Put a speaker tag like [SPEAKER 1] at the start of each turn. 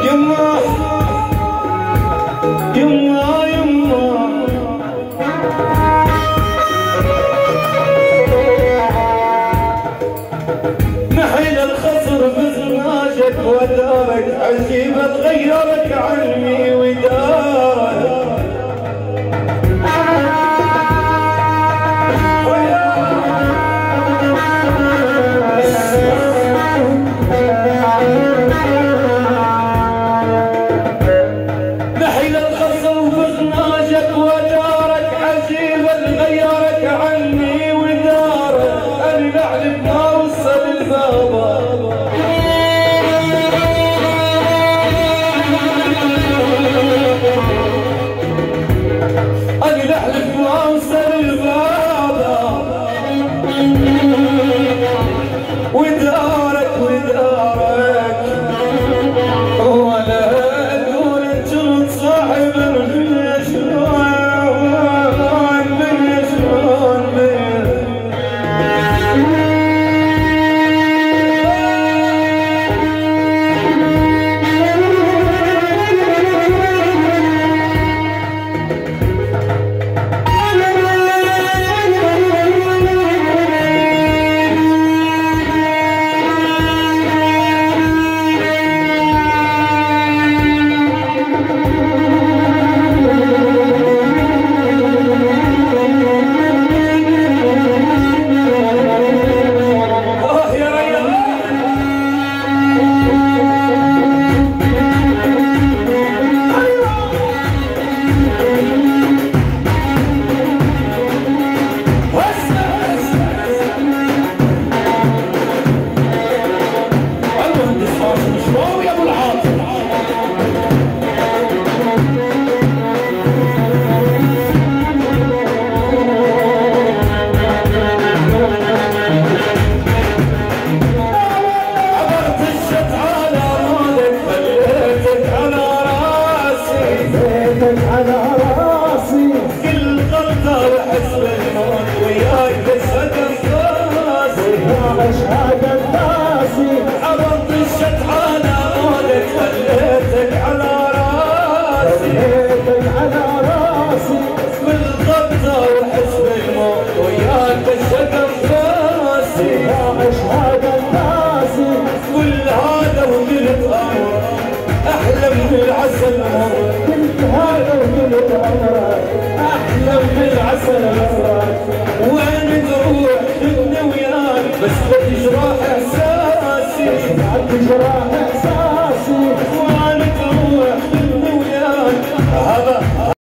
[SPEAKER 1] يما يما يما نحيل الخصر بزناجك ودارك عجيب تغيرك عني ودارك نحيل الخصر بزناجك ودارك عجيب تغيرك عني ودارك انا نعلم ما وصل البابا أنا نحلف ما وصل البابا ودارك ولا أقول أنت صاحب بالعسل كنت هذا وقلت عمرك احلم بالعسل عمرك وين تروح جبنا وياك بس بتجرح احساسي بعد تجرح